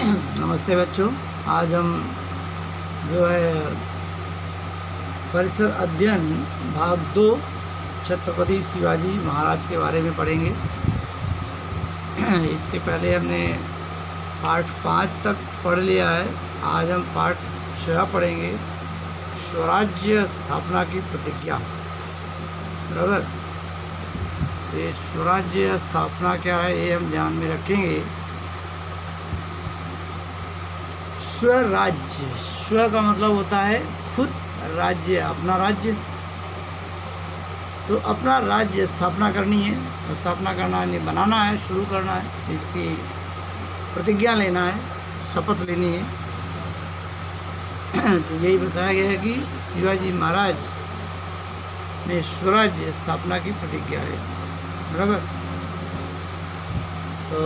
नमस्ते बच्चों। आज हम जो है परिसर अध्ययन भाग 2 छत्रपति शिवाजी महाराज के बारे में पढ़ेंगे। इसके पहले हमने पार्ट 5 तक पढ़ लिया है। आज हम पार्ट 6 पढ़ेंगे, स्वराज्य स्थापना की प्रतिज्ञा। बराबर, ये स्वराज्य स्थापना क्या है ये हम ध्यान में रखेंगे। स्वराज्य, स्व का मतलब होता है खुद, राज्य अपना राज्य। तो अपना राज्य स्थापना करनी है, स्थापना करना नहीं, बनाना है, शुरू करना है, इसकी प्रतिज्ञा लेना है, शपथ लेनी है। तो यही बताया गया है कि शिवाजी महाराज ने स्वराज्य स्थापना की प्रतिज्ञा ली। बराबर, तो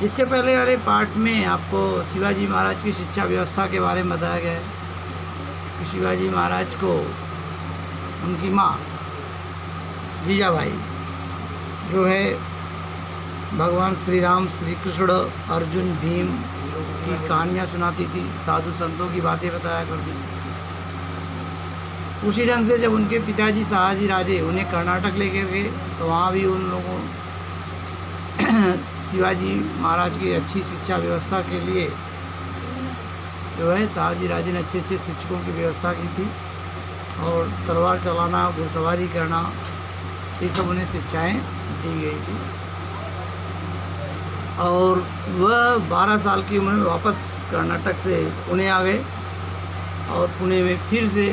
इसके पहले वाले पार्ट में आपको शिवाजी महाराज की शिक्षा व्यवस्था के बारे में बताया गया है कि शिवाजी महाराज को उनकी माँ जीजाबाई जो है भगवान श्री राम, श्री कृष्ण, अर्जुन, भीम की कहानियाँ सुनाती थी, साधु संतों की बातें बताया करती थी। उसी ढंग से जब उनके पिताजी शहाजी राजे उन्हें कर्नाटक लेकर गए तो वहाँ भी उन लोगों शिवाजी महाराज की अच्छी शिक्षा व्यवस्था के लिए जो है शहाजी राजे ने अच्छे अच्छे शिक्षकों की व्यवस्था की थी और तलवार चलाना, घुड़सवारी करना, ये सब उन्हें शिक्षाएं दी गई थी। और वह 12 साल की उम्र में वापस कर्नाटक से पुणे आ गए और पुणे में फिर से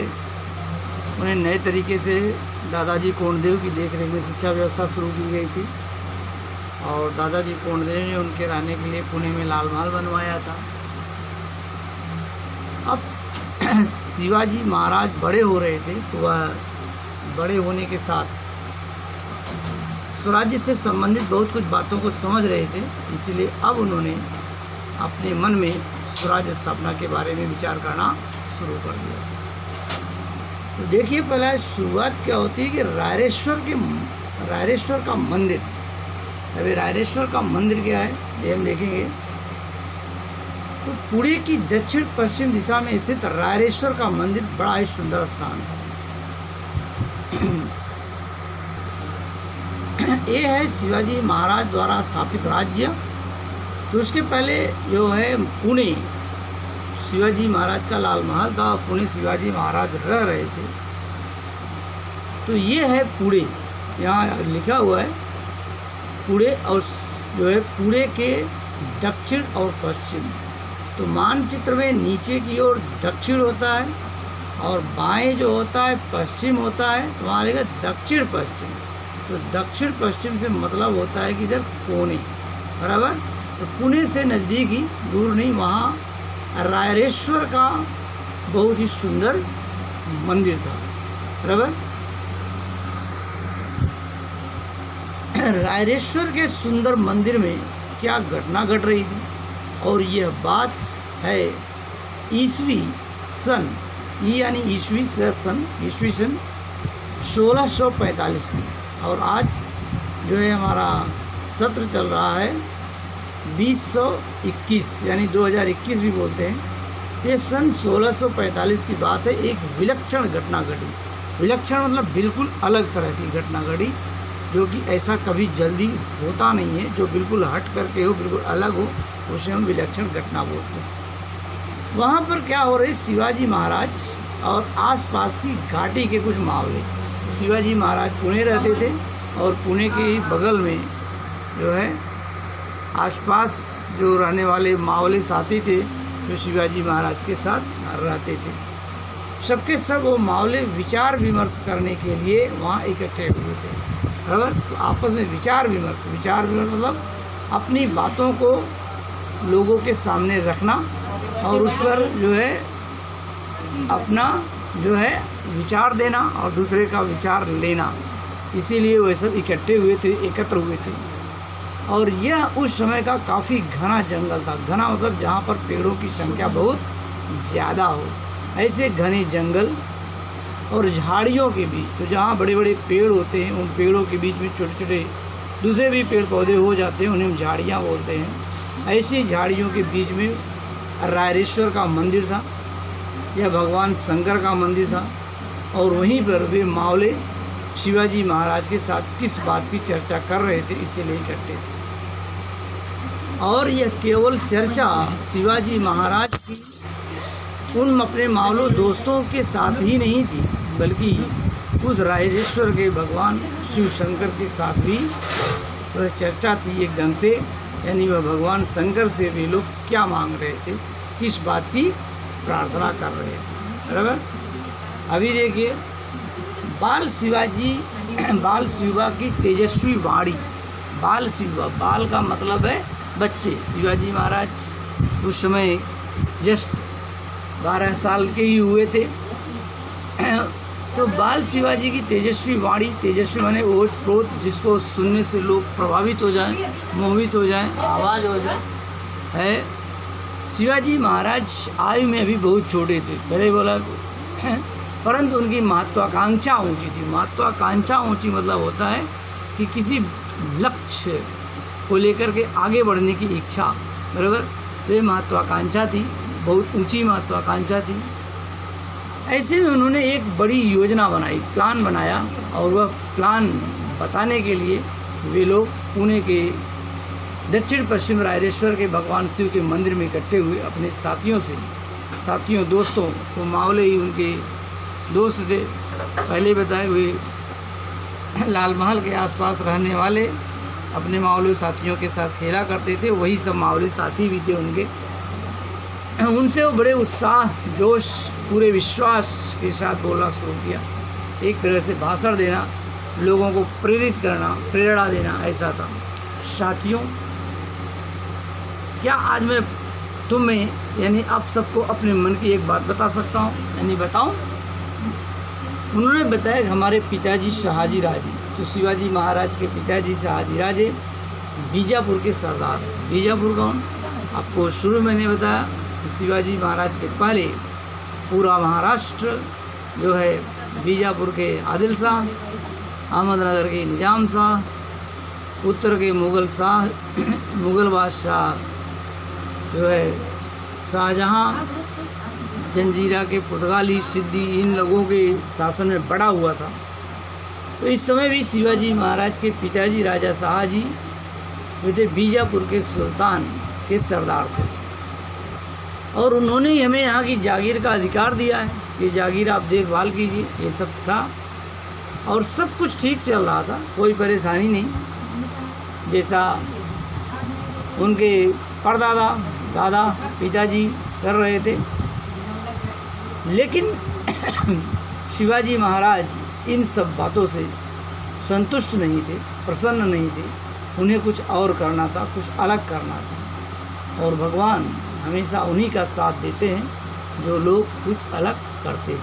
उन्हें नए तरीके से दादाजी कोंडदेव की देखरेख में शिक्षा व्यवस्था शुरू की गई थी और दादाजी कोंडदेव ने उनके रहने के लिए पुणे में लाल महल बनवाया था। अब शिवाजी महाराज बड़े हो रहे थे तो वह बड़े होने के साथ स्वराज्य से संबंधित बहुत कुछ बातों को समझ रहे थे, इसीलिए अब उन्होंने अपने मन में स्वराज्य स्थापना के बारे में विचार करना शुरू कर दिया। तो देखिए, पहला शुरुआत क्या होती है कि रायरेश्वर का मंदिर। अभी रायरेश्वर का मंदिर क्या है ये हम देखेंगे। तो पुणे की दक्षिण पश्चिम दिशा में स्थित रायरेश्वर का मंदिर बड़ा ही सुंदर स्थान था। ये है शिवाजी महाराज द्वारा स्थापित राज्य। तो उसके पहले जो है पुणे शिवाजी महाराज का लाल महल था, पुणे शिवाजी महाराज रह रहे थे। तो ये है पुणे, यहाँ लिखा हुआ है पुणे, और जो है पुणे के दक्षिण और पश्चिम। तो मानचित्र में नीचे की ओर दक्षिण होता है और बाएं जो होता है पश्चिम होता है, तो वहाँ लिखा दक्षिण पश्चिम। तो दक्षिण पश्चिम से मतलब होता है कि इधर कोने। बराबर, तो पुणे से नज़दीक ही, दूर नहीं, वहाँ रायरेश्वर का बहुत ही सुंदर मंदिर था। बराबर, रायरेश्वर के सुंदर मंदिर में क्या घटना घट रही थी, और यह बात है ईस्वी सन यानी ईस्वी सन 1645 की। और आज जो है हमारा सत्र चल रहा है 2021 यानी 2021 भी बोलते हैं। ये सन 1645 की बात है। एक विलक्षण घटना घटी। विलक्षण मतलब बिल्कुल अलग तरह की घटना घटी, जो कि ऐसा कभी जल्दी होता नहीं है, जो बिल्कुल हट करके हो, बिल्कुल अलग हो, उसे हम विलक्षण घटना बोलते हैं। वहाँ पर क्या हो रहे, शिवाजी महाराज और आसपास की घाटी के कुछ मावले। शिवाजी महाराज पुणे रहते थे और पुणे के ही बगल में जो है आसपास जो रहने वाले मावले साथी थे जो शिवाजी महाराज के साथ रहते थे, सबके सब वो मावले विचार विमर्श करने के लिए वहाँ इकट्ठे हुए थे। बराबर, तो आपस में विचार विमर्श मतलब अपनी बातों को लोगों के सामने रखना और उस पर जो है अपना जो है विचार देना और दूसरे का विचार लेना। इसीलिए वे सब इकट्ठे हुए थे, एकत्र हुए थे। और यह उस समय का काफ़ी घना जंगल था। घना मतलब जहाँ पर पेड़ों की संख्या बहुत ज़्यादा हो, ऐसे घने जंगल और झाड़ियों के बीच। तो जहाँ बड़े बड़े पेड़ होते हैं उन पेड़ों के बीच में छोटे छोटे दूसरे भी पेड़ पौधे हो जाते हैं, उन्हें हम झाड़ियाँ बोलते हैं। ऐसी झाड़ियों के बीच में रायरेश्वर का मंदिर था, यह भगवान शंकर का मंदिर था, और वहीं पर वे मावले शिवाजी महाराज के साथ किस बात की चर्चा कर रहे थे इसीलिए इकट्ठे थे। और यह केवल चर्चा शिवाजी महाराज की उन अपने मावलों दोस्तों के साथ ही नहीं थी, बल्कि उस रायरेश्वर के भगवान शिव शंकर के साथ भी वह चर्चा थी एक ढंग से। यानी वह भगवान शंकर से वे लोग क्या मांग रहे थे, किस बात की प्रार्थना कर रहे थे। बराबर। अभी देखिए बाल शिवा की तेजस्वी वाणी। बाल शिवा, बाल का मतलब है बच्चे। शिवाजी महाराज उस समय जस्ट 12 साल के ही हुए थे। तो बाल शिवाजी की तेजस्वी वाणी, तेजस्वी माने ओत प्रोत, जिसको सुनने से लोग प्रभावित हो जाएं, मोहित हो जाएं, आवाज़ हो जाए है। शिवाजी महाराज आयु में अभी बहुत छोटे थे, पहले बोला, परंतु उनकी महत्वाकांक्षा ऊंची थी। महत्वाकांक्षा ऊंची मतलब होता है कि किसी लक्ष्य को लेकर के आगे बढ़ने की इच्छा। बराबर। तो ये महत्वाकांक्षा थी, बहुत ऊंची महत्वाकांक्षा थी। ऐसे में उन्होंने एक बड़ी योजना बनाई, प्लान बनाया, और वह प्लान बताने के लिए वे लोग पुणे के दक्षिण पश्चिम रायरेश्वर के भगवान शिव के मंदिर में इकट्ठे हुए अपने साथियों दोस्तों। तो मावले ही उनके दोस्त थे, पहले बताए हुए लाल महल के आसपास रहने वाले अपने मावले साथियों के साथ खेला करते थे, वही सब मावले साथी भी थे उनके। उनसे वो बड़े उत्साह, जोश, पूरे विश्वास के साथ बोलना शुरू किया। एक तरह से भाषण देना, लोगों को प्रेरित करना, प्रेरणा देना, ऐसा था। साथियों, क्या आज मैं तुम्हें यानी आप सबको अपने मन की एक बात बता सकता हूँ? यानी बताऊँ? उन्होंने बताया कि हमारे पिताजी शहाजी राजे, तो शिवाजी महाराज के पिताजी शहाजी राजे बीजापुर के सरदार। बीजापुर कौन? आपको शुरू मैंने बताया कि शिवाजी महाराज के पहले पूरा महाराष्ट्र जो है बीजापुर के आदिल शाह, अहमदनगर के निजाम शाह, उत्तर के मुग़ल बादशाह जो है शाहजहाँ, जंजीरा के पुर्तगाली, सिद्दी, इन लोगों के शासन में बड़ा हुआ था। तो इस समय भी शिवाजी महाराज के पिताजी राजा शाहजी जो थे बीजापुर के सुल्तान के सरदार थे, और उन्होंने ही हमें यहाँ की जागीर का अधिकार दिया है। ये जागीर आप देखभाल कीजिए, ये सब था, और सब कुछ ठीक चल रहा था, कोई परेशानी नहीं। जैसा उनके परदादा, दादा, पिताजी कर रहे थे। लेकिन शिवाजी महाराज इन सब बातों से संतुष्ट नहीं थे, प्रसन्न नहीं थे। उन्हें कुछ और करना था, कुछ अलग करना था, और भगवान हमेशा उन्हीं का साथ देते हैं जो लोग कुछ अलग करते हैं।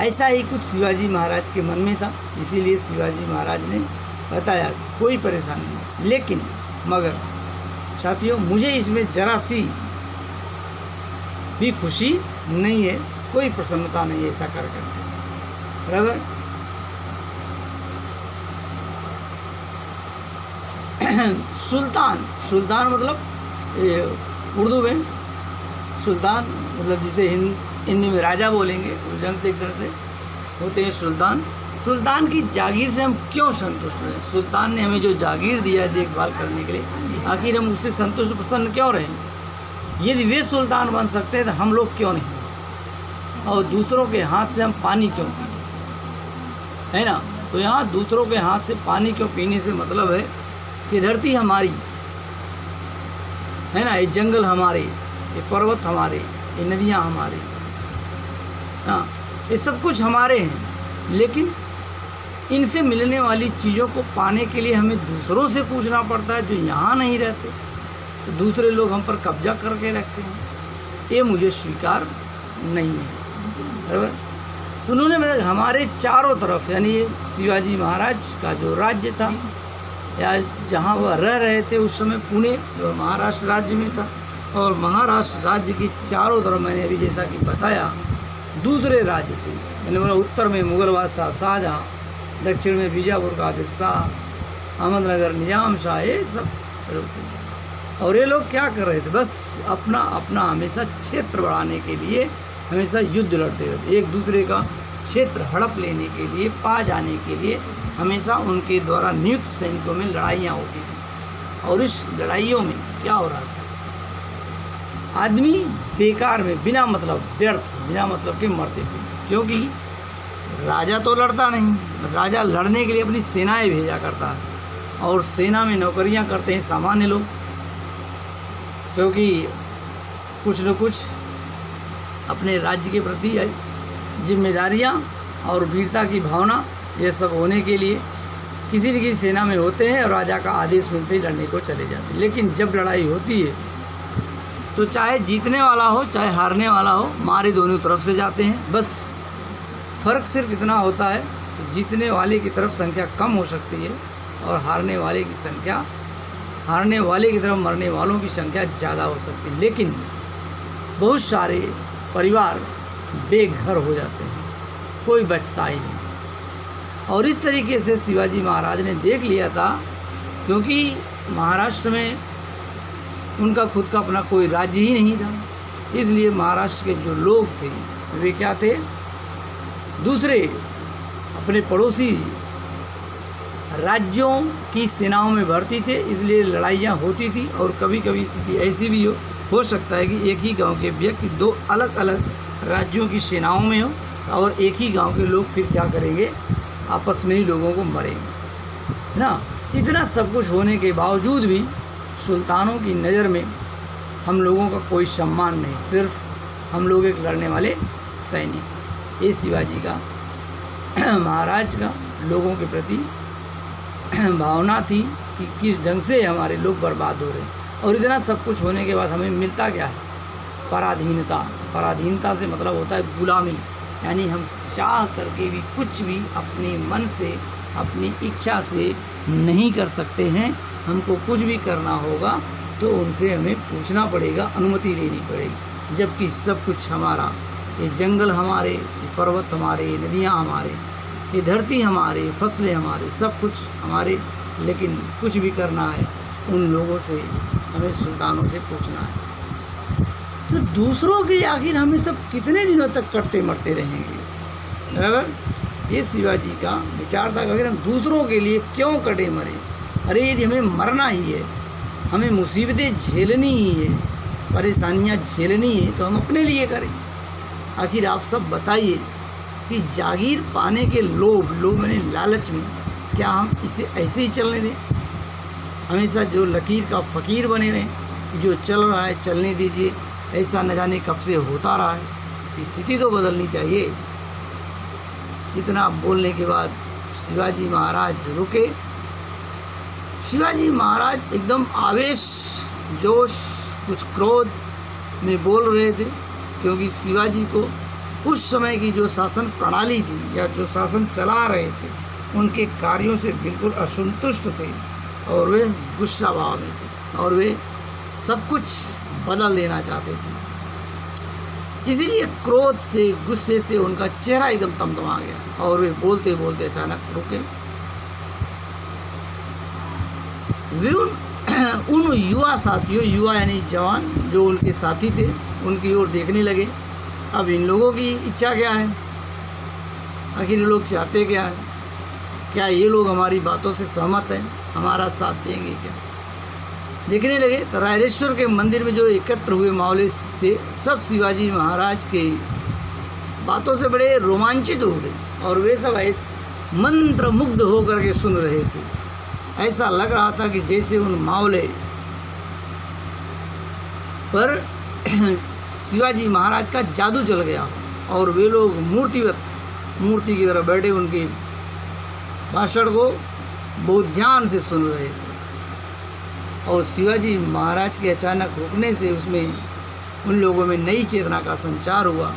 ऐसा ही कुछ शिवाजी महाराज के मन में था, इसीलिए शिवाजी महाराज ने बताया कोई परेशानी नहीं। लेकिन मगर साथियों, मुझे इसमें जरा सी भी खुशी नहीं है, कोई प्रसन्नता नहीं है ऐसा कर करके। बराबर। सुल्तान मतलब उर्दू में सुल्तान मतलब जिसे हिंदी में राजा बोलेंगे, उस ढंग से एक तरह से होते हैं सुल्तान। सुल्तान की जागीर से हम क्यों संतुष्ट रहे? सुल्तान ने हमें जो जागीर दिया है देखभाल करने के लिए, आखिर हम उससे संतुष्ट प्रसन्न क्यों रहें? यदि वे सुल्तान बन सकते हैं तो हम लोग क्यों नहीं? और दूसरों के हाथ से हम पानी क्यों पीए, है ना? तो यहाँ दूसरों के हाथ से पानी क्यों पीने से मतलब है कि धरती हमारी है ना, ये जंगल हमारे, ये पर्वत हमारे, ये नदियाँ हमारे, हाँ, ये सब कुछ हमारे हैं। लेकिन इनसे मिलने वाली चीज़ों को पाने के लिए हमें दूसरों से पूछना पड़ता है जो यहाँ नहीं रहते, तो दूसरे लोग हम पर कब्जा करके रखते हैं। ये मुझे स्वीकार नहीं है। बराबर। उन्होंने बताया हमारे चारों तरफ, यानी शिवाजी महाराज का जो राज्य था या जहाँ वह रह रहे थे उस समय, पुणे जो महाराष्ट्र राज्य में था, और महाराष्ट्र राज्य की चारों तरफ मैंने अभी जैसा कि बताया दूसरे राज्य थे। मैंने बोला उत्तर में मुग़ल बादशाह शाहजहाँ, दक्षिण में बीजापुर का आदिल शाह, अहमदनगर निजाम शाह, ये सब और ये लोग क्या कर रहे थे, बस अपना अपना हमेशा क्षेत्र बढ़ाने के लिए हमेशा युद्ध लड़ते रहते, एक दूसरे का क्षेत्र हड़प लेने के लिए, पा जाने के लिए हमेशा उनके द्वारा नियुक्त सैनिकों में लड़ाइयाँ होती थी। और इस लड़ाइयों में क्या हो रहा था, आदमी बेकार में बिना मतलब व्यर्थ बिना मतलब के मरते थे, क्योंकि राजा तो लड़ता नहीं, राजा लड़ने के लिए अपनी सेनाएं भेजा करता है और सेना में नौकरियां करते हैं सामान्य लोग, क्योंकि कुछ न कुछ अपने राज्य के प्रति जिम्मेदारियां और वीरता की भावना ये सब होने के लिए किसी न किसी सेना में होते हैं और राजा का आदेश मिलते ही लड़ने को चले जाते हैं। लेकिन जब लड़ाई होती है तो चाहे जीतने वाला हो चाहे हारने वाला हो, मारे दोनों तरफ से जाते हैं। बस फ़र्क सिर्फ इतना होता है कि जीतने वाले की तरफ संख्या कम हो सकती है और हारने वाले की तरफ मरने वालों की संख्या ज़्यादा हो सकती है। लेकिन बहुत सारे परिवार बेघर हो जाते हैं, कोई बचता ही नहीं। और इस तरीके से शिवाजी महाराज ने देख लिया था, क्योंकि महाराष्ट्र में उनका खुद का अपना कोई राज्य ही नहीं था, इसलिए महाराष्ट्र के जो लोग थे वे क्या थे, दूसरे अपने पड़ोसी राज्यों की सेनाओं में भर्ती थे, इसलिए लड़ाइयाँ होती थी। और कभी कभी ऐसी भी हो सकता है कि एक ही गांव के व्यक्ति दो अलग अलग राज्यों की सेनाओं में हो और एक ही गांव के लोग फिर क्या करेंगे, आपस में ही लोगों को मरेंगे ना। इतना सब कुछ होने के बावजूद भी सुल्तानों की नज़र में हम लोगों का कोई सम्मान नहीं, सिर्फ हम लोग एक लड़ने वाले सैनिक। ये शिवाजी का महाराज का लोगों के प्रति भावना थी कि किस ढंग से हमारे लोग बर्बाद हो रहे हैं। और इतना सब कुछ होने के बाद हमें मिलता क्या है, पराधीनता। पराधीनता से मतलब होता है गुलामी, यानी हम चाह करके भी कुछ भी अपने मन से अपनी इच्छा से नहीं कर सकते हैं। हमको कुछ भी करना होगा तो उनसे हमें पूछना पड़ेगा, अनुमति लेनी पड़ेगी, जबकि सब कुछ हमारा, ये जंगल हमारे, ये पर्वत हमारे, ये नदियाँ हमारे, ये धरती हमारे, फसलें हमारे, सब कुछ हमारे। लेकिन कुछ भी करना है उन लोगों से, हमें सुल्तानों से पूछना है। तो दूसरों के लिए आखिर हमें सब कितने दिनों तक कटते मरते रहेंगे, बराबर। ये शिवाजी का विचार था कि अगर हम दूसरों के लिए क्यों कटे मरे, अरे यदि हमें मरना ही है, हमें मुसीबतें झेलनी ही है, परेशानियां झेलनी है, तो हम अपने लिए करें। आखिर आप सब बताइए कि जागीर पाने के लोभ मैंने लालच में क्या हम इसे ऐसे ही चलने दें, हमेशा जो लकीर का फ़कीर बने रहें, जो चल रहा है चलने दीजिए, ऐसा न जाने कब से होता रहा है। स्थिति तो बदलनी चाहिए। इतना बोलने के बाद शिवाजी महाराज रुके। शिवाजी महाराज एकदम आवेश, जोश, कुछ क्रोध में बोल रहे थे, क्योंकि शिवाजी को उस समय की जो शासन प्रणाली थी या जो शासन चला रहे थे उनके कार्यों से बिल्कुल असंतुष्ट थे और वे गुस्सा भाव में थे और वे सब कुछ बदल देना चाहते थे। इसीलिए क्रोध से, गुस्से से उनका चेहरा एकदम तमतमा गया और वे बोलते बोलते अचानक रुके। वे उन युवा साथियों, युवा यानी जवान जो उनके साथी थे, उनकी ओर देखने लगे। अब इन लोगों की इच्छा क्या है, आखिर ये लोग चाहते क्या है, क्या ये लोग हमारी बातों से सहमत हैं, हमारा साथ देंगे क्या। देखने लगे तो रायरेश्वर के मंदिर में जो एकत्र हुए मावले थे, सब शिवाजी महाराज के बातों से बड़े रोमांचित हो गए और वे सब ऐसे मंत्रमुग्ध होकर के सुन रहे थे। ऐसा लग रहा था कि जैसे उन मावले पर शिवाजी महाराज का जादू चल गया और वे लोग मूर्ति की तरह बैठे उनके भाषण को बहुत ध्यान से सुन रहे थे। और शिवाजी महाराज के अचानक रुकने से उसमें उन लोगों में नई चेतना का संचार हुआ।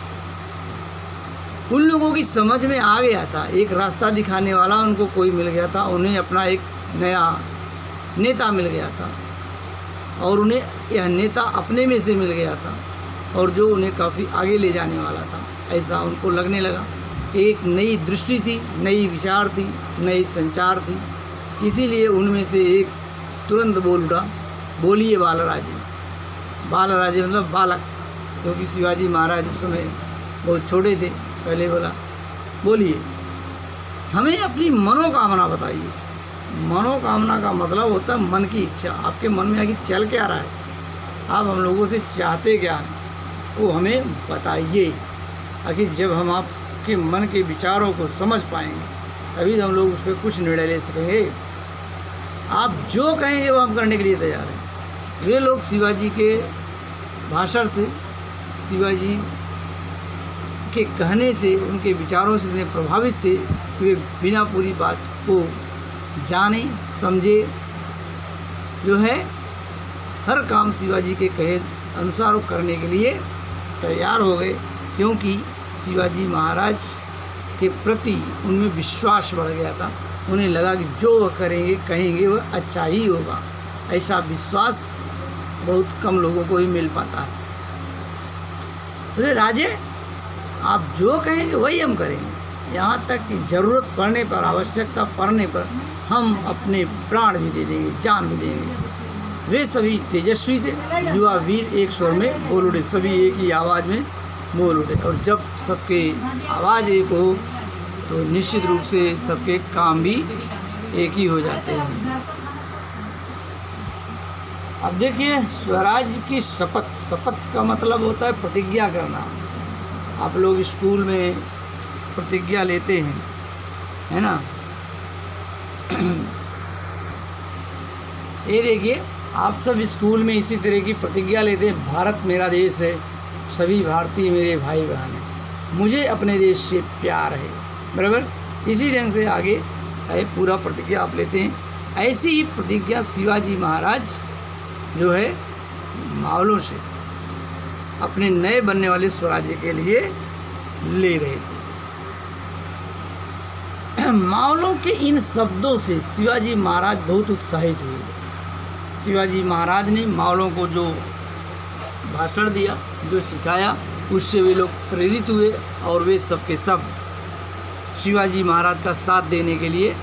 उन लोगों की समझ में आ गया था, एक रास्ता दिखाने वाला उनको कोई मिल गया था, उन्हें अपना एक नया नेता मिल गया था और उन्हें यह नेता अपने में से मिल गया था और जो उन्हें काफ़ी आगे ले जाने वाला था, ऐसा उनको लगने लगा। एक नई दृष्टि थी, नई विचार थी, नई संचार थी। इसीलिए उनमें से एक तुरंत बोल उठा बोलिए बालराजे। बालराजे मतलब बालक, क्योंकि शिवाजी महाराज उस समय बहुत छोटे थे। पहले बोला बोलिए, हमें अपनी मनोकामना बताइए। मनोकामना का मतलब होता है मन की इच्छा। आपके मन में आगे चल क्या रहा है, आप हम लोगों से चाहते क्या हैं, वो हमें बताइए। आखिर जब हम आपके मन के विचारों को समझ पाएंगे तभी हम लोग उस पर कुछ निर्णय ले सकेंगे। आप जो कहेंगे वो हम करने के लिए तैयार हैं। वे लोग शिवाजी के भाषण से, शिवाजी के कहने से, उनके विचारों से इतने प्रभावित थे, वे बिना पूरी बात को जाने समझे जो है हर काम शिवाजी के कहे अनुसार करने के लिए तैयार हो गए, क्योंकि शिवाजी महाराज के प्रति उनमें विश्वास बढ़ गया था। उन्हें लगा कि जो वह करेंगे कहेंगे वह अच्छा ही होगा। ऐसा विश्वास बहुत कम लोगों को ही मिल पाता है। बोले राजे, आप जो कहेंगे वही हम करेंगे, यहाँ तक कि ज़रूरत पड़ने पर, आवश्यकता पड़ने पर हम अपने प्राण भी दे देंगे, जान भी देंगे। वे सभी तेजस्वी थे। युवा वीर एक स्वर में बोल उठे, सभी एक ही आवाज़ में बोल उठे। और जब सबके आवाज़ एक हो तो निश्चित रूप से सबके काम भी एक ही हो जाते हैं। अब देखिए, स्वराज की शपथ। शपथ का मतलब होता है प्रतिज्ञा करना। आप लोग स्कूल में प्रतिज्ञा लेते हैं, है ना। ये देखिए, आप सब स्कूल में इसी तरह की प्रतिज्ञा लेते हैं। भारत मेरा देश है, सभी भारतीय मेरे भाई बहन हैं, मुझे अपने देश से प्यार है, बराबर। इसी ढंग से आगे पूरा प्रतिज्ञा आप लेते हैं। ऐसी ही प्रतिज्ञा शिवाजी महाराज जो है मावलों से अपने नए बनने वाले स्वराज्य के लिए ले रहे थे। मावलों के इन शब्दों से शिवाजी महाराज बहुत उत्साहित हुए। शिवाजी महाराज ने मावलों को जो भाषण दिया, जो सिखाया, उससे वे लोग प्रेरित हुए और वे सब के सब शिवाजी महाराज का साथ देने के लिए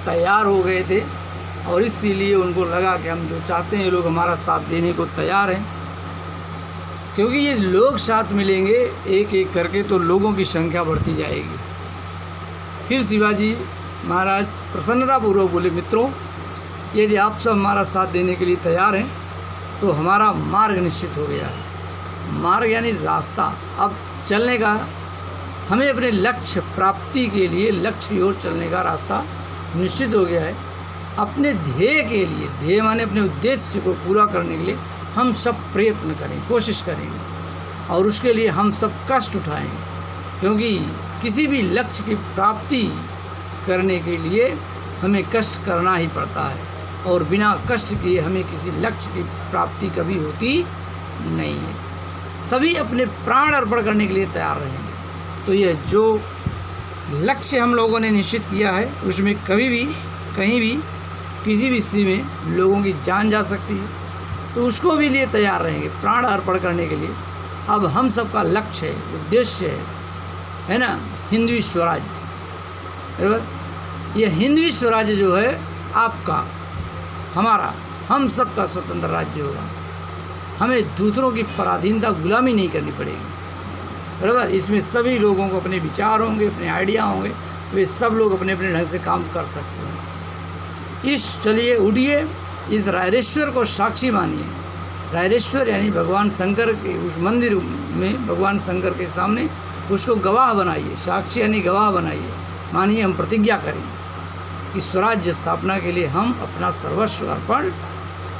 तैयार हो गए थे। और इसीलिए उनको लगा कि हम जो चाहते हैं ये लोग हमारा साथ देने को तैयार हैं, क्योंकि ये लोग साथ मिलेंगे एक एक करके तो लोगों की संख्या बढ़ती जाएगी। फिर शिवाजी महाराज प्रसन्नतापूर्वक बोले, मित्रों, यदि आप सब हमारा साथ देने के लिए तैयार हैं तो हमारा मार्ग निश्चित हो गया है। मार्ग यानी रास्ता। अब चलने का, हमें अपने लक्ष्य प्राप्ति के लिए, लक्ष्य की ओर चलने का रास्ता निश्चित हो गया है। अपने ध्येय के लिए, ध्येय माने अपने उद्देश्य को पूरा करने के लिए हम सब प्रयत्न करें, कोशिश करेंगे और उसके लिए हम सब कष्ट उठाएंगे, क्योंकि किसी भी लक्ष्य की प्राप्ति करने के लिए हमें कष्ट करना ही पड़ता है और बिना कष्ट किए हमें किसी लक्ष्य की प्राप्ति कभी होती नहीं है। सभी अपने प्राण अर्पण करने के लिए तैयार रहेंगे। तो यह जो लक्ष्य हम लोगों ने निश्चित किया है उसमें कभी भी, कहीं भी, किसी भी स्थिति में लोगों की जान जा सकती है, तो उसको भी लिए तैयार रहेंगे प्राण अर्पण करने के लिए। अब हम सबका लक्ष्य है, उद्देश्य है ना, हिंदवी स्वराज्य, बराबर। यह हिंदवी स्वराज्य जो है आपका, हमारा, हम सबका स्वतंत्र राज्य होगा। हमें दूसरों की पराधीनता, गुलामी नहीं करनी पड़ेगी, बराबर। इसमें सभी लोगों को अपने विचार होंगे, अपने आइडिया होंगे, वे सब लोग अपने अपने ढंग से काम कर सकते हैं। चलिए उठिए, इस रायरेश्वर को साक्षी मानिए। रायरेश्वर यानी भगवान शंकर के उस मंदिर में, भगवान शंकर के सामने उसको गवाह बनाइए। साक्षी यानी गवाह बनाइए। मानिए, हम प्रतिज्ञा करेंगे कि स्वराज्य स्थापना के लिए हम अपना सर्वस्व अर्पण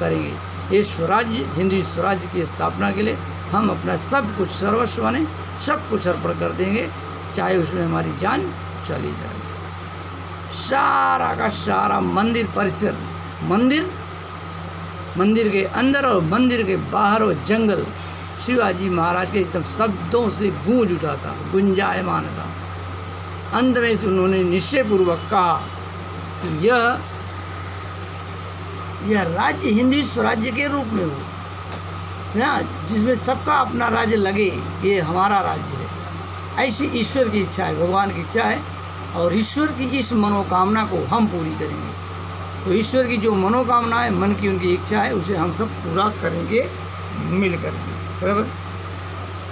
करेंगे। ये स्वराज्य, हिंदू स्वराज्य की स्थापना के लिए हम अपना सब कुछ, सर्वस्व माने सब कुछ अर्पण कर देंगे, चाहे उसमें हमारी जान चली जाए। सारा का सारा मंदिर परिसर, मंदिर के अंदर और मंदिर के बाहर और जंगल शिवाजी महाराज के एकदम शब्दों से गूंज उठा था, गुंजायमान था। अंत में उन्होंने निश्चयपूर्वक कहा कि यह राज्य हिंदू स्वराज्य के रूप में हो, ना, जिसमें सबका अपना राज्य लगे, ये हमारा राज्य है। ऐसी ईश्वर की इच्छा है, भगवान की इच्छा है, और ईश्वर की इस मनोकामना को हम पूरी करेंगे। तो ईश्वर की जो मनोकामना है, मन की उनकी इच्छा है, उसे हम सब पूरा करेंगे मिल करके, बराबर।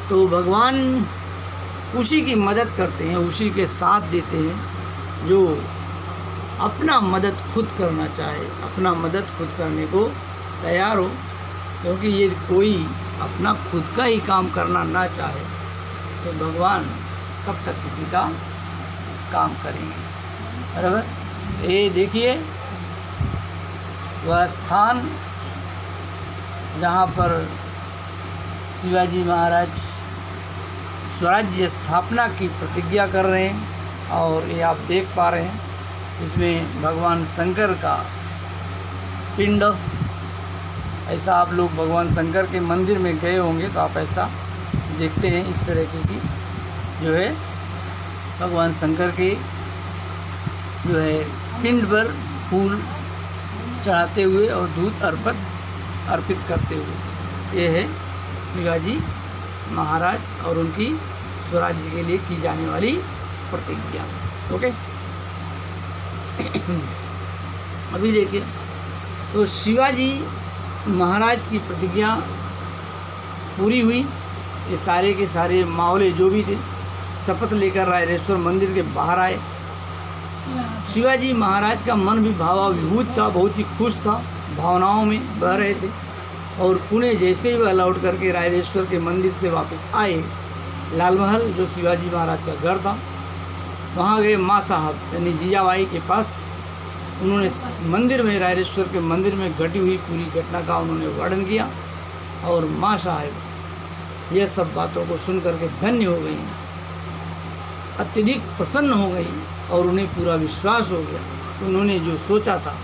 तो भगवान उसी की मदद करते हैं, उसी के साथ देते हैं जो अपना मदद खुद करना चाहे, अपना मदद खुद करने को तैयार हो। क्योंकि ये कोई अपना खुद का ही काम करना ना चाहे तो भगवान कब तक किसी का काम करेंगे, बराबर। ये देखिए वह स्थान जहाँ पर शिवाजी महाराज स्वराज्य स्थापना की प्रतिज्ञा कर रहे हैं, और ये आप देख पा रहे हैं इसमें भगवान शंकर का पिंड। ऐसा आप लोग भगवान शंकर के मंदिर में गए होंगे तो आप ऐसा देखते हैं, इस तरह की जो है भगवान शंकर के जो है पिंड पर फूल चढ़ाते हुए और दूध अर्पित करते हुए, ये है शिवाजी महाराज और उनकी स्वराज्य के लिए की जाने वाली प्रतिज्ञा। ओके, अभी देखिए तो शिवाजी महाराज की प्रतिज्ञा पूरी हुई। ये सारे के सारे मावले जो भी थे शपथ लेकर रायरेश्वर मंदिर के बाहर आए। शिवाजी महाराज का मन भी भावाभिभूत था, बहुत ही खुश था, भावनाओं में बह रहे थे। और पुणे जैसे ही वह लौट करके रायरेश्वर के मंदिर से वापस आए, लाल महल जो शिवाजी महाराज का घर था वहाँ गए माँ साहब यानी जीजाबाई के पास। उन्होंने मंदिर में, रायरेश्वर के मंदिर में घटी हुई पूरी घटना का उन्होंने वर्णन किया, और माँ साहब यह सब बातों को सुन करके धन्य हो गई, अत्यधिक प्रसन्न हो गई, और उन्हें पूरा विश्वास हो गया। उन्होंने जो सोचा था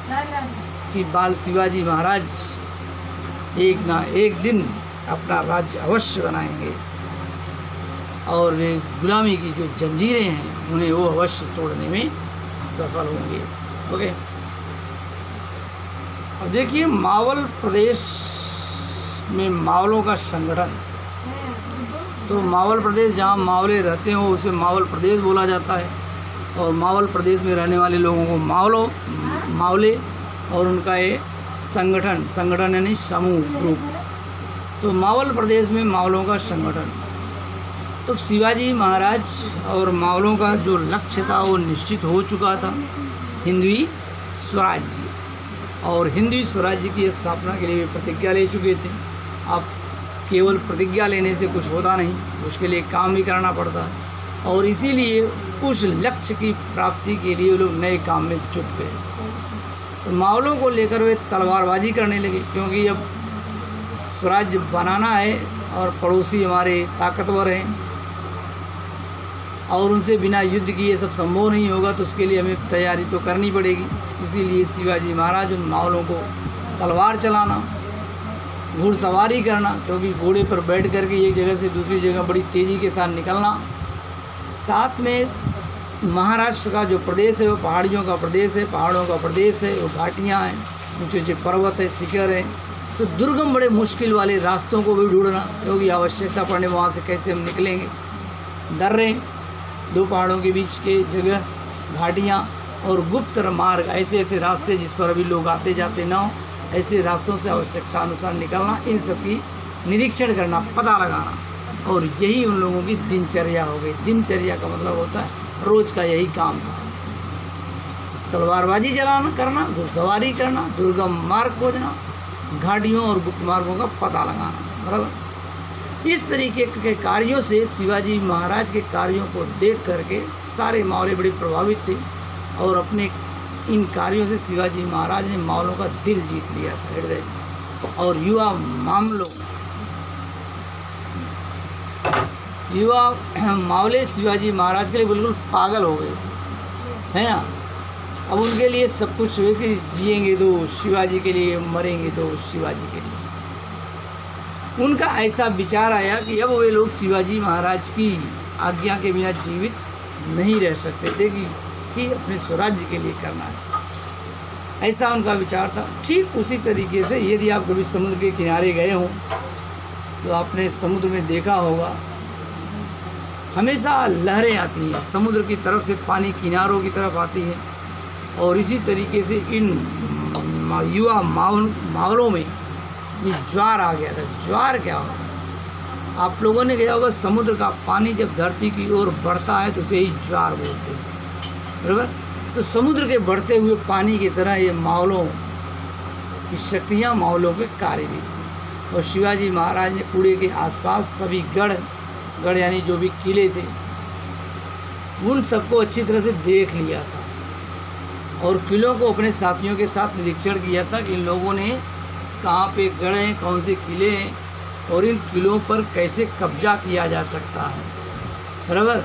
कि बाल शिवाजी महाराज एक ना एक दिन अपना राज्य अवश्य बनाएंगे, और वे गुलामी की जो जंजीरें हैं उन्हें वो अवश्य तोड़ने में सफल होंगे। ओके, अब देखिए मावल प्रदेश में मावलों का संगठन। तो मावल प्रदेश जहाँ मावले रहते हो उसे मावल प्रदेश बोला जाता है, और मावल प्रदेश में रहने वाले लोगों को मावले, और उनका ये संगठन यानी समूह, ग्रुप। तो मावल प्रदेश में मावलों का संगठन। तो शिवाजी महाराज और मावलों का जो लक्ष्य था वो निश्चित हो चुका था, हिंदवी स्वराज्य। और हिंदवी स्वराज्य की स्थापना के लिए वे प्रतिज्ञा ले चुके थे। अब केवल प्रतिज्ञा लेने से कुछ होता नहीं, उसके लिए काम भी करना पड़ता है, और इसीलिए उस लक्ष्य की प्राप्ति के लिए लोग नए काम में जुट गए। तो मावलों को लेकर वे तलवारबाजी करने लगे, क्योंकि अब स्वराज्य बनाना है और पड़ोसी हमारे ताकतवर हैं, और उनसे बिना युद्ध किए सब संभव नहीं होगा, तो उसके लिए हमें तैयारी तो करनी पड़ेगी। इसीलिए शिवाजी महाराज उन मावलों को तलवार चलाना, घुड़सवारी करना, क्योंकि घोड़े पर बैठ करके एक जगह से दूसरी जगह बड़ी तेज़ी के साथ निकलना। साथ में महाराष्ट्र का जो प्रदेश है वो पहाड़ियों का प्रदेश है, पहाड़ों का प्रदेश है, वो घाटियाँ हैं, ऊँचे ऊँचे पर्वत है, शिखर है। तो दुर्गम बड़े मुश्किल वाले रास्तों को भी ढूंढना, क्योंकि आवश्यकता पड़ने वहाँ से कैसे हम निकलेंगे। दर्रे, दो पहाड़ों के बीच के जगह, घाटियाँ और गुप्त मार्ग, ऐसे ऐसे रास्ते जिस पर अभी लोग आते जाते ना हो, ऐसे रास्तों से आवश्यकता अनुसार निकलना, इन सब की निरीक्षण करना, पता लगाना। और यही उन लोगों की दिनचर्या हो गई। दिनचर्या का मतलब होता है रोज़ का यही काम था, तलवारबाजी चलाना करना, घुड़सवारी करना, दुर्गम मार्ग खोजना, घाटियों और गुप्त मार्गों का पता लगाना, बराबर। इस तरीके के कार्यों से शिवाजी महाराज के कार्यों को देख करके सारे मावले बड़े प्रभावित थे, और अपने इन कार्यों से शिवाजी महाराज ने मावलों का दिल जीत लिया था, हृदय। और युवा मावले शिवाजी महाराज के लिए बिल्कुल पागल हो गए थे, है ना। अब उनके लिए सब कुछ हुए कि जिएंगे तो शिवाजी के लिए, मरेंगे तो शिवाजी के लिए। उनका ऐसा विचार आया कि अब वे लोग शिवाजी महाराज की आज्ञा के बिना जीवित नहीं रह सकते थे, कि अपने स्वराज्य के लिए करना है, ऐसा उनका विचार था। ठीक उसी तरीके से यदि आप कभी समुद्र के किनारे गए हों तो आपने समुद्र में देखा होगा हमेशा लहरें आती हैं, समुद्र की तरफ से पानी किनारों की तरफ आती है, और इसी तरीके से इन युवा मावलों में ये ज्वार आ गया था। ज्वार क्या होता है? आप लोगों ने कहा होगा समुद्र का पानी जब धरती की ओर बढ़ता है तो उसे ही ज्वार बोलते हैं, बराबर। तो समुद्र के बढ़ते हुए पानी की तरह ये मावलों की शक्तियाँ मावलों के कार्य भी थी। और शिवाजी महाराज ने पुणे के आसपास सभी गढ़ यानी जो भी किले थे उन सबको अच्छी तरह से देख लिया था और किलों को अपने साथियों के साथ निरीक्षण किया था कि इन लोगों ने कहाँ पे गढ़ हैं, कौन से किले हैं और इन किलों पर कैसे कब्जा किया जा सकता है, बराबर।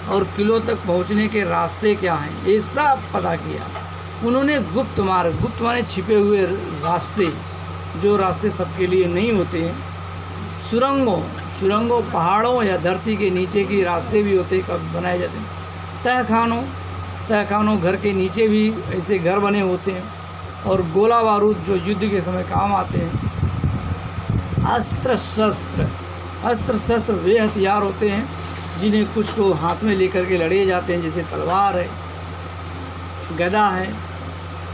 और किलों तक पहुँचने के रास्ते क्या हैं, ये सब पता किया उन्होंने। गुप्त माने छिपे हुए रास्ते, जो रास्ते सबके लिए नहीं होते हैं, सुरंगों पहाड़ों या धरती के नीचे के रास्ते भी होते कब बनाए जाते हैं। तहखानों घर के नीचे भी ऐसे घर बने होते हैं। और गोला बारूद जो युद्ध के समय काम आते हैं। अस्त्र शस्त्र वे हथियार होते हैं जिन्हें कुछ को हाथ में लेकर के लड़े जाते हैं, जैसे तलवार है, गदा है,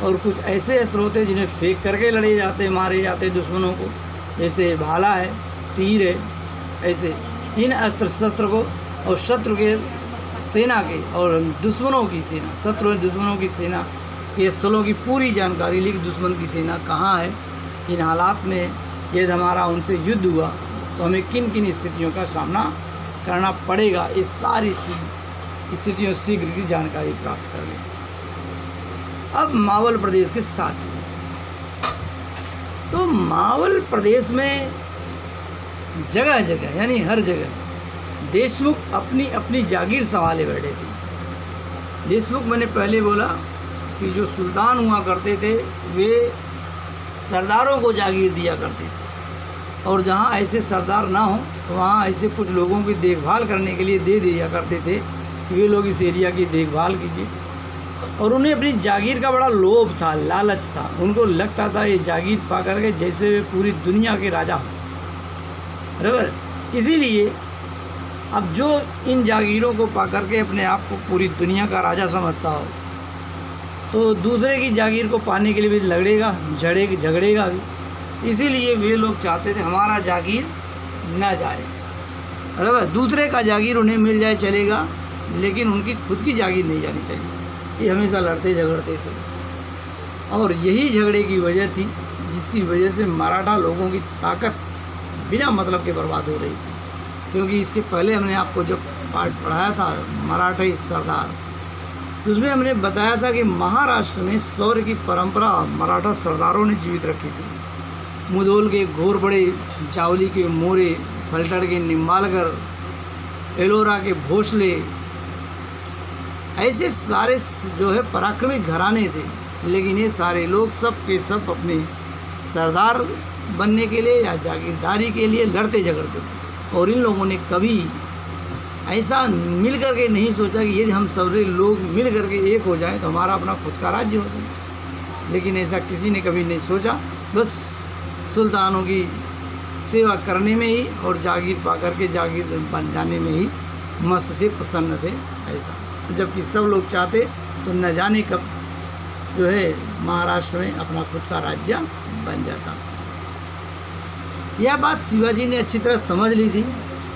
और कुछ ऐसे अस्त्र होते हैं जिन्हें फेंक करके लड़े जाते हैं, मारे जाते हैं दुश्मनों को, जैसे भाला है, तीर है। ऐसे इन अस्त्र शस्त्र को और शत्रु के सेना के और दुश्मनों की सेना, शत्रु और दुश्मनों की सेना के स्थलों की पूरी जानकारी ली कि दुश्मन की सेना कहाँ है, इन हालात में यदि हमारा उनसे युद्ध हुआ तो हमें किन किन स्थितियों का सामना करना पड़ेगा, ये सारी स्थितियों शीघ्र की जानकारी प्राप्त कर लें। अब मावल प्रदेश के साथ, तो मावल प्रदेश में जगह जगह यानी हर जगह देशमुख अपनी अपनी जागीर संभाले बैठे थे। देशमुख मैंने पहले बोला कि जो सुल्तान हुआ करते थे वे सरदारों को जागीर दिया करते थे, और जहाँ ऐसे सरदार ना हो तो वहाँ ऐसे कुछ लोगों की देखभाल करने के लिए दे दिया करते थे कि वे लोग इस एरिया की देखभाल कीजिए। और उन्हें अपनी जागीर का बड़ा लोभ था, लालच था। उनको लगता था ये जागीर पा करके जैसे वे पूरी दुनिया के राजा हों, बराबर। इसीलिए अब जो इन जागीरों को पा करके अपने आप को पूरी दुनिया का राजा समझता हो तो दूसरे की जागीर को पाने के लिए भी लड़ेगा, झगड़ेगा भी। इसीलिए वे लोग चाहते थे हमारा जागीर ना जाए, बराबर। दूसरे का जागीर उन्हें मिल जाए चलेगा, लेकिन उनकी खुद की जागीर नहीं जानी चाहिए। ये हमेशा लड़ते झगड़ते थे, और यही झगड़े की वजह थी जिसकी वजह से मराठा लोगों की ताकत बिना मतलब के बर्बाद हो रही थी। क्योंकि इसके पहले हमने आपको जो पाठ पढ़ाया था मराठी सरदार, उसमें हमने बताया था कि महाराष्ट्र में शौर्य की परंपरा मराठा सरदारों ने जीवित रखी थी। मुधोल के घोरपड़े, जावली के मोरे, फलटण के निम्बालकर, एलोरा के भोसले, ऐसे सारे जो है पराक्रमी घराने थे। लेकिन ये सारे लोग सब के सब अपने सरदार बनने के लिए या जागीरदारी के लिए लड़ते झगड़ते थे। और इन लोगों ने कभी ऐसा मिल करके नहीं सोचा कि यदि हम सारे लोग मिल करके एक हो जाएं तो हमारा अपना खुद का राज्य हो जाए। लेकिन ऐसा किसी ने कभी नहीं सोचा, बस सुल्तानों की सेवा करने में ही और जागीर पा करके जागीर बन जाने में ही मस्त थे, प्रसन्न थे। ऐसा जबकि सब लोग चाहते तो न जाने कब जो है महाराष्ट्र में अपना खुद का राज्य बन जाता। यह बात शिवाजी ने अच्छी तरह समझ ली थी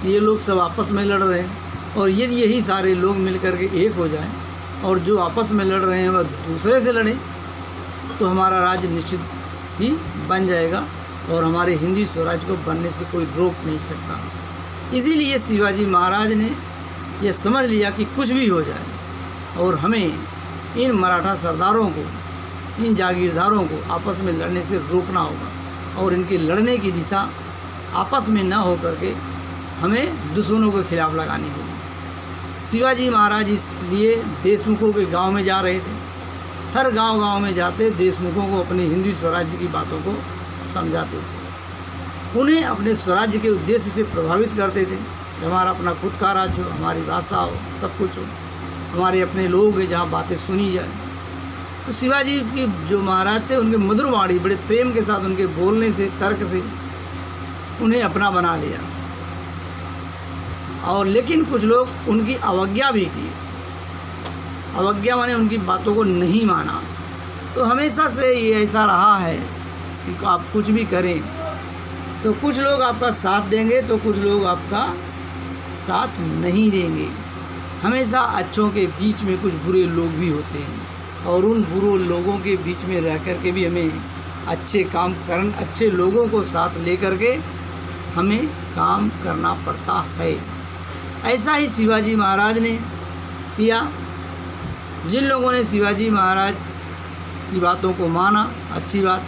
कि ये लोग सब आपस में लड़ रहे हैं, और यदि यही सारे लोग मिल करके एक हो जाएं और जो आपस में लड़ रहे हैं वह दूसरे से लड़ें तो हमारा राज्य निश्चित ही बन जाएगा और हमारे हिंदी स्वराज्य को बनने से कोई रोक नहीं सकता। इसीलिए शिवाजी महाराज ने यह समझ लिया कि कुछ भी हो जाए और हमें इन मराठा सरदारों को, इन जागीरदारों को आपस में लड़ने से रोकना होगा, और इनके लड़ने की दिशा आपस में न हो करके हमें दुश्मनों के खिलाफ लगानी होगी। शिवाजी महाराज इसलिए देशमुखों के गांव में जा रहे थे। हर गांव में जाते देशमुखों को अपने हिंदी स्वराज्य की बातों को समझाते थे, उन्हें अपने स्वराज्य के उद्देश्य से प्रभावित करते थे। हमारा अपना खुद का राज्य हो, हमारी भाषा हो, सब कुछ हो, हमारे अपने लोग हैं जहाँ बातें सुनी जाए। तो शिवाजी की जो महाराज थे उनके मधुर वाणी, बड़े प्रेम के साथ उनके बोलने से, तर्क से उन्हें अपना बना लिया। और लेकिन कुछ लोग उनकी अवज्ञा भी की। अवज्ञा माने उनकी बातों को नहीं माना, तो हमेशा से ये ऐसा रहा है कि आप कुछ भी करें तो कुछ लोग आपका साथ देंगे तो कुछ लोग आपका साथ नहीं देंगे। हमेशा अच्छों के बीच में कुछ बुरे लोग भी होते हैं और उन बुरे लोगों के बीच में रह कर के भी हमें अच्छे लोगों को साथ लेकर के हमें काम करना पड़ता है। ऐसा ही शिवाजी महाराज ने किया। जिन लोगों ने शिवाजी महाराज की बातों को माना, अच्छी बात,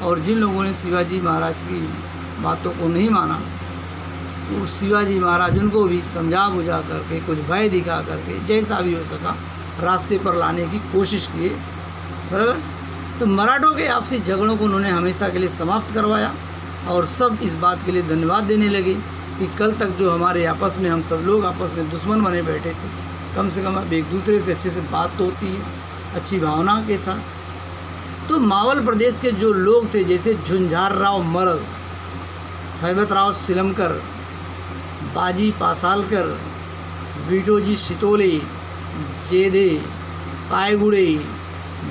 और जिन लोगों ने शिवाजी महाराज की बातों को नहीं माना तो शिवाजी महाराज उनको भी समझा बुझा करके, कुछ भय दिखा करके, जैसा भी हो सका रास्ते पर लाने की कोशिश किए। बराबर। तो मराठों के आपसी झगड़ों को उन्होंने हमेशा के लिए समाप्त करवाया और सब इस बात के लिए धन्यवाद देने लगे कि कल तक जो हमारे आपस में हम सब लोग आपस में दुश्मन बने बैठे थे, कम से कम अब एक दूसरे से अच्छे से बात तो होती है, अच्छी भावना के साथ। तो मावल प्रदेश के जो लोग थे, जैसे झुंझारराव मरल, हैबतराव सिलमकर, बाजी पासालकर, विटोजी सितोले, जेदे, पायगुड़े,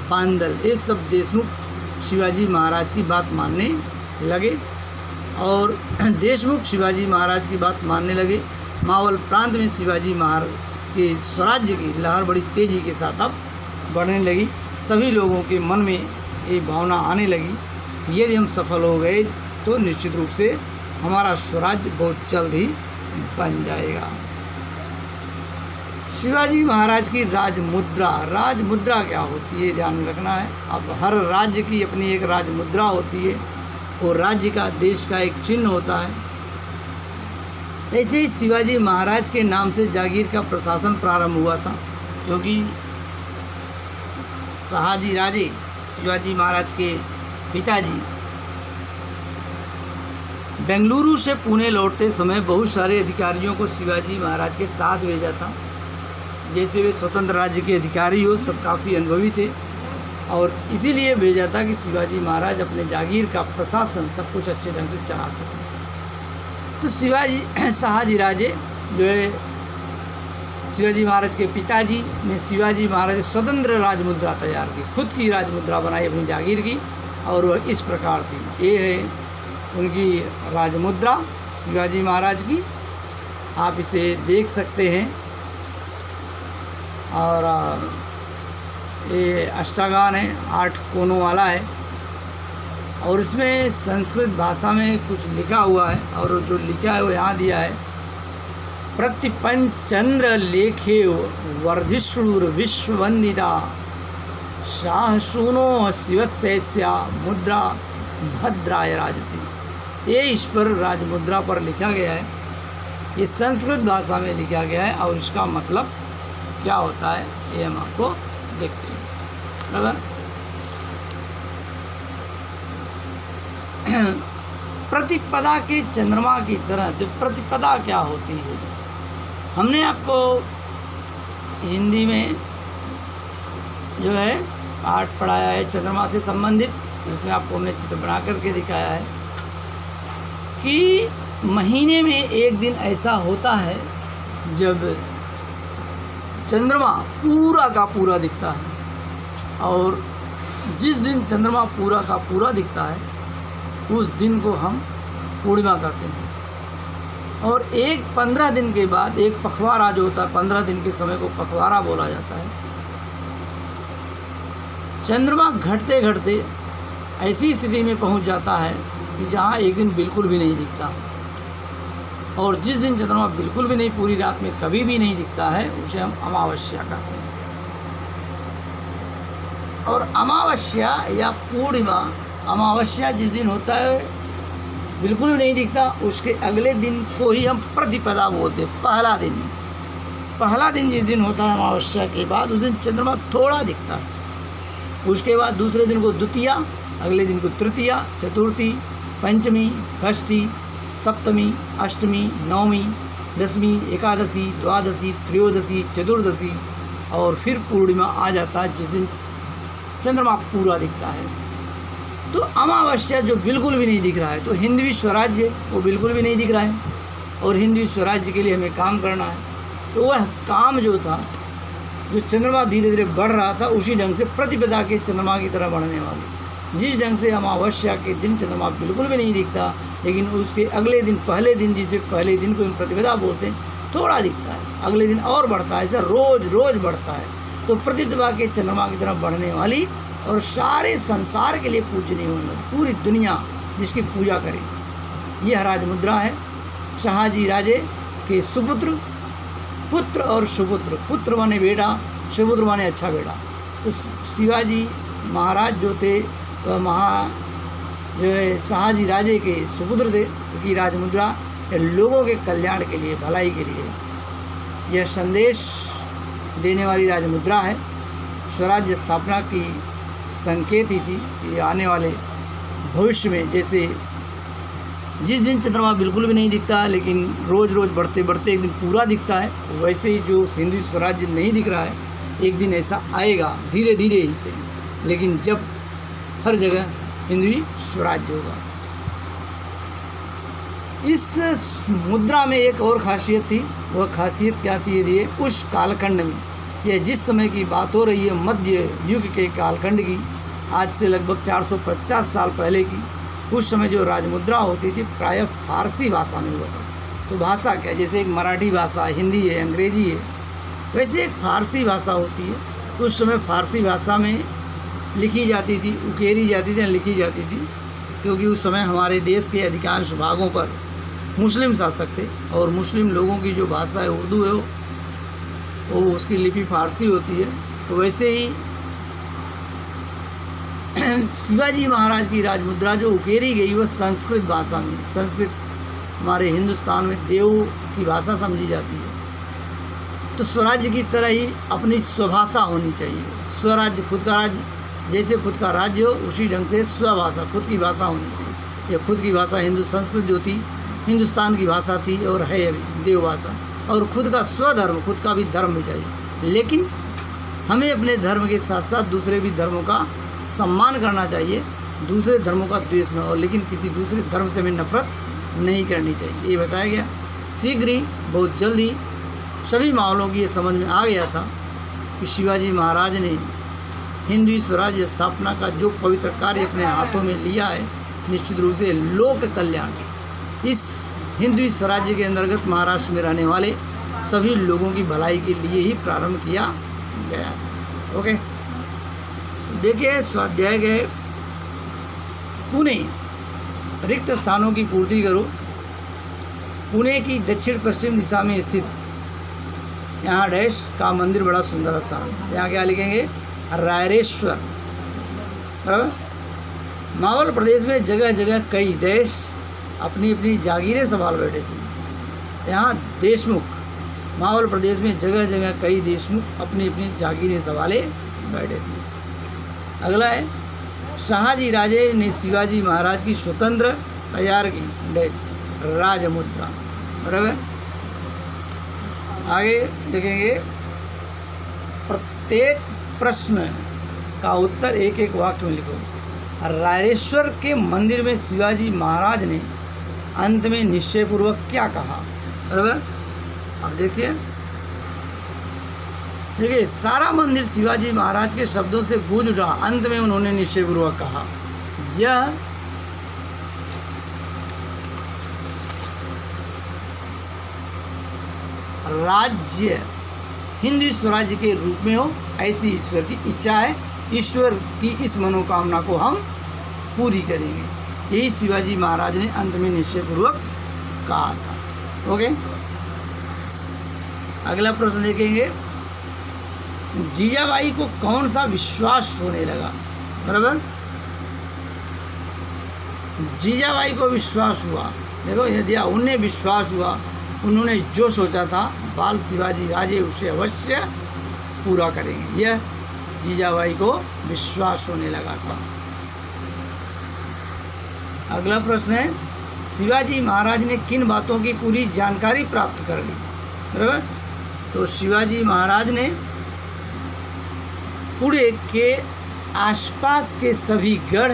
बांदल, ये सब देशमुख शिवाजी महाराज की बात मानने लगे और देशमुख शिवाजी महाराज की बात मानने लगे। मावल प्रांत में शिवाजी महाराज के स्वराज्य की लहर बड़ी तेज़ी के साथ अब बढ़ने लगी। सभी लोगों के मन में ये भावना आने लगी, यदि हम सफल हो गए तो निश्चित रूप से हमारा स्वराज्य बहुत जल्द ही बन जाएगा। शिवाजी महाराज की राजमुद्रा क्या होती है, ध्यान रखना है। अब हर राज्य की अपनी एक राजमुद्रा होती है और राज्य का, देश का एक चिन्ह होता है। ऐसे ही शिवाजी महाराज के नाम से जागीर का प्रशासन प्रारंभ हुआ था, क्योंकि शहाजी राजे शिवाजी महाराज के पिताजी बेंगलुरु से पुणे लौटते समय बहुत सारे अधिकारियों को शिवाजी महाराज के साथ भेजा था। जैसे वे स्वतंत्र राज्य के अधिकारी हो, सब काफ़ी अनुभवी थे और इसीलिए भेजा था कि शिवाजी महाराज अपने जागीर का प्रशासन सब कुछ अच्छे ढंग से चला सकें। तो शहाजी राजे जो है, शिवाजी महाराज के पिताजी ने शिवाजी महाराज स्वतंत्र राजमुद्रा तैयार की, खुद की राजमुद्रा बनाई अपनी जागीर की, और वह इस प्रकार थी। ये है उनकी राजमुद्रा शिवाजी महाराज की, आप इसे देख सकते हैं। और ये अष्टागान है, 8 कोनों वाला है और इसमें संस्कृत भाषा में कुछ लिखा हुआ है और जो लिखा है वो यहाँ दिया है। प्रतिपंचंद्र लेखे वर्धिष्णुर विश्ववंदिता शाहसूनो शिवस्या मुद्रा भद्राय राजति। ये इस पर राजमुद्रा पर लिखा गया है, ये संस्कृत भाषा में लिखा गया है और इसका मतलब क्या होता है ये हम आपको देखते हैं। बराबर। प्रतिपदा के चंद्रमा की तरह, तो प्रतिपदा क्या होती है, हमने आपको हिंदी में जो है पाठ पढ़ाया है चंद्रमा से संबंधित, उसमें आपको हमने चित्र बना करके दिखाया है कि महीने में एक दिन ऐसा होता है जब चंद्रमा पूरा का पूरा दिखता है, और जिस दिन चंद्रमा पूरा का पूरा दिखता है उस दिन को हम पूर्णिमा कहते हैं। और एक 15 दिन के बाद एक पखवाड़ा जो होता है, 15 दिन के समय को पखवाड़ा बोला जाता है। चंद्रमा घटते घटते ऐसी स्थिति में पहुंच जाता है कि जहां एक दिन बिल्कुल भी नहीं दिखता, और जिस दिन चंद्रमा बिल्कुल भी नहीं, पूरी रात में कभी भी नहीं दिखता है, उसे हम अमावस्या कहते हैं। और अमावस्या या पूर्णिमा, अमावस्या जिस दिन होता है बिल्कुल भी नहीं दिखता, उसके अगले दिन को ही हम प्रतिपदा बोलते हैं। पहला दिन जिस दिन होता है अमावस्या के बाद, उस दिन चंद्रमा थोड़ा दिखता है। उसके बाद दूसरे दिन को द्वितीया, अगले दिन को तृतीया, चतुर्थी, पंचमी, षष्ठी, सप्तमी, अष्टमी, नवमी, दसवीं, एकादशी, द्वादशी, त्रयोदशी, चतुर्दशी, और फिर पूर्णिमा आ जाता है जिस दिन चंद्रमा पूरा दिखता है। तो अमावस्या जो बिल्कुल भी नहीं दिख रहा है, तो हिंदवी स्वराज्य वो बिल्कुल भी नहीं दिख रहा है और हिंदवी स्वराज्य के लिए हमें काम करना है। तो वह काम जो था जो चंद्रमा धीरे धीरे बढ़ रहा था उसी ढंग से प्रतिपदा के चंद्रमा की तरह बढ़ने वाली। जिस ढंग से अमावस्या के दिन चंद्रमा बिल्कुल भी नहीं दिखता, लेकिन उसके अगले दिन पहले दिन, जिसे पहले दिन को प्रतिपदा बोलते हैं, थोड़ा दिखता है, अगले दिन और बढ़ता है, ऐसा रोज रोज बढ़ता है। तो प्रतिपदा के चंद्रमा की तरफ बढ़ने वाली और सारे संसार के लिए पूजनीय होने वाली, पूरी दुनिया जिसकी पूजा करे, यह राज मुद्रा है। शाहजी राजे के सुपुत्र, पुत्र और सुपुत्र, पुत्र माने बेटा, सुपुत्र माने अच्छा बेटा। तो शिवाजी महाराज जो थे वह जो है शाहजी राजे के सुपुत्र थे, क्योंकि राजमुद्रा लोगों के कल्याण के लिए, भलाई के लिए यह संदेश देने वाली राजमुद्रा है। स्वराज्य स्थापना की संकेत ही थी कि आने वाले भविष्य में, जैसे जिस दिन चंद्रमा बिल्कुल भी नहीं दिखता लेकिन रोज़ रोज़ बढ़ते बढ़ते एक दिन पूरा दिखता है, वैसे ही जो हिंदू स्वराज्य नहीं दिख रहा है, एक दिन ऐसा आएगा धीरे धीरे ही से, लेकिन जब हर जगह हिंदू स्वराज्य होगा। इस मुद्रा में एक और खासियत थी, वह खासियत क्या थी? ये उस कालखंड में, यह जिस समय की बात हो रही है मध्य युग के कालखंड की, आज से लगभग 450 साल पहले की, उस समय जो राजमुद्रा होती थी प्रायः फारसी भाषा में हुआ था। तो भाषा क्या, जैसे एक मराठी भाषा, हिंदी है, अंग्रेजी है, वैसे एक फारसी भाषा होती है। उस समय फारसी भाषा में लिखी जाती थी, उकेरी जाती थी, लिखी जाती थी, क्योंकि उस समय हमारे देश के अधिकांश भागों पर मुस्लिम शासक थे और मुस्लिम लोगों की जो भाषा है उर्दू है, वो उसकी लिपि फारसी होती है। तो वैसे ही शिवाजी महाराज की राजमुद्रा जो उकेरी गई वह संस्कृत भाषा में, संस्कृत हमारे हिंदुस्तान में देव की भाषा समझी जाती है। तो स्वराज्य की तरह ही अपनी स्वभाषा होनी चाहिए। स्वराज्य, खुद का राज्य, जैसे खुद का राज्य हो उसी ढंग से स्वभाषा, खुद की भाषा होनी चाहिए। यह खुद की भाषा हिंदू संस्कृत जो थी हिंदुस्तान की भाषा थी और है अभी देव भाषा। और खुद का स्वधर्म, खुद का भी धर्म भी चाहिए, लेकिन हमें अपने धर्म के साथ साथ दूसरे भी धर्मों का सम्मान करना चाहिए, दूसरे धर्मों का द्वेष न हो, लेकिन किसी दूसरे धर्म से हमें नफरत नहीं करनी चाहिए, ये बताया गया। शीघ्र ही, बहुत जल्द ही सभी मामलों की ये समझ में आ गया था कि शिवाजी महाराज ने हिंदू स्वराज्य स्थापना का जो पवित्र कार्य अपने हाथों में लिया है, निश्चित रूप से लोक कल्याण, इस हिंदू स्वराज्य के अंतर्गत महाराष्ट्र में रहने वाले सभी लोगों की भलाई के लिए ही प्रारंभ किया गया। ओके, देखिए स्वाध्याय के पुणे, रिक्त स्थानों की पूर्ति करो। पुणे की दक्षिण पश्चिम दिशा में स्थित यहाँ डैश का मंदिर बड़ा सुंदर स्थान। यहाँ क्या लिखेंगे? रायरेश्वर। बराबर। मावल प्रदेश में जगह जगह कई देश अपनी अपनी जागीरें संभाल बैठे थे। यहाँ देशमुख, मावल प्रदेश में जगह जगह कई देशमुख अपनी अपनी जागीरें संभाले बैठे थे। अगला है, शाहजी राजे ने शिवाजी महाराज की स्वतंत्र तैयार की राजमुद्रा। बराबर। आगे देखेंगे, प्रत्येक प्रश्न का उत्तर एक एक वाक्य में लिखो। रायरेश्वर के मंदिर में शिवाजी महाराज ने अंत में निश्चयपूर्वक क्या कहा? बराबर। अब देखिए सारा मंदिर शिवाजी महाराज के शब्दों से गूंज उठा। अंत में उन्होंने निश्चयपूर्वक कहा, यह राज्य हिंदू स्वराज्य के रूप में हो, ऐसी ईश्वर की इच्छा है। ईश्वर की इस मनोकामना को हम पूरी करेंगे, यही शिवाजी महाराज ने अंत में निश्चयपूर्वक कहा था। ओके, अगला प्रश्न देखेंगे, जीजाबाई को कौन सा विश्वास होने लगा? बराबर। जीजाबाई को विश्वास हुआ, देखो यदि उन्हें विश्वास हुआ, उन्होंने जो सोचा था बाल शिवाजी राजे उसे अवश्य पूरा करेंगे, यह जीजाबाई को विश्वास होने लगा था। अगला प्रश्न है, शिवाजी महाराज ने किन बातों की पूरी जानकारी प्राप्त कर ली? बराबर। तो शिवाजी महाराज ने पुणे के आसपास के सभी गढ़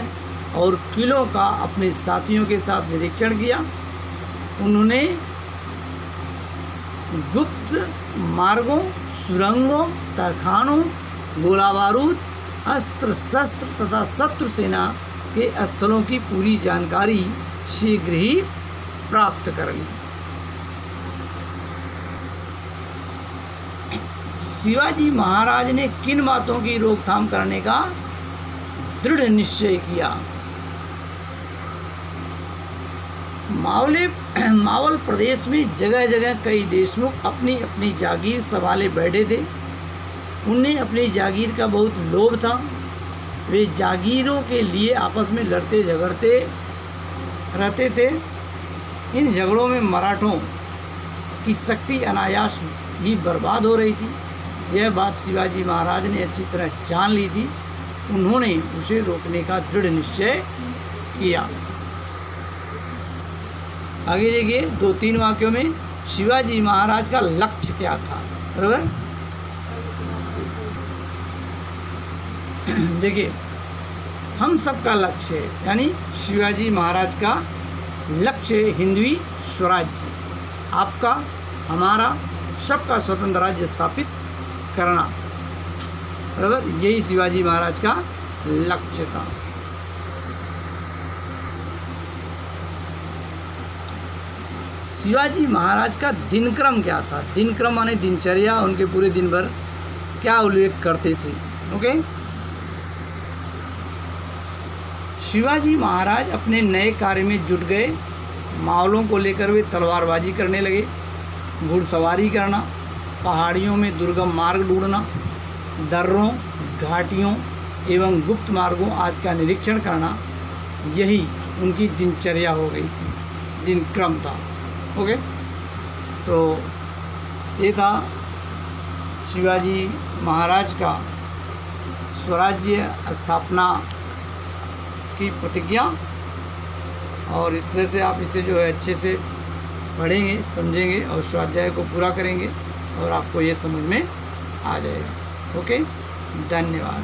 और किलों का अपने साथियों के साथ निरीक्षण किया। उन्होंने गुप्त मार्गों, सुरंगों, तरखानों, गोला बारूद, अस्त्र शस्त्र तथा शत्रु सेना के स्थलों की पूरी जानकारी शीघ्र ही प्राप्त कर ली। शिवाजी महाराज ने किन बातों की रोकथाम करने का दृढ़ निश्चय किया? मावल प्रदेश में जगह जगह कई देशमुख अपनी अपनी जागीर संभाले बैठे थे। उन्हें अपनी जागीर का बहुत लोभ था। वे जागीरों के लिए आपस में लड़ते झगड़ते रहते थे। इन झगड़ों में मराठों की शक्ति अनायास ही बर्बाद हो रही थी। यह बात शिवाजी महाराज ने अच्छी तरह जान ली थी। उन्होंने उसे रोकने का दृढ़ निश्चय किया। आगे देखिए 2-3 वाक्यों में शिवाजी महाराज का लक्ष्य क्या था, बराबर। देखिए, हम सबका लक्ष्य है, यानी शिवाजी महाराज का लक्ष्य है हिंदवी स्वराज्य, आपका, हमारा, सबका स्वतंत्र राज्य स्थापित करना, बराबर। यही शिवाजी महाराज का लक्ष्य था। शिवाजी महाराज का दिनक्रम क्या था? दिनक्रम माने दिनचर्या, उनके पूरे दिन भर क्या उल्लेख करते थे। ओके, शिवाजी महाराज अपने नए कार्य में जुट गए। मावलों को लेकर वे तलवारबाजी करने लगे, घुड़सवारी करना, पहाड़ियों में दुर्गम मार्ग ढूंढना, दर्रों, घाटियों एवं गुप्त मार्गों आदि का निरीक्षण करना, यही उनकी दिनचर्या हो गई थी, दिनक्रम था। ओके, तो ये था शिवाजी महाराज का स्वराज्य स्थापना की प्रतिज्ञा। और इस तरह से आप इसे जो है अच्छे से पढ़ेंगे, समझेंगे और स्वाध्याय को पूरा करेंगे और आपको ये समझ में आ जाएगा। ओके, धन्यवाद।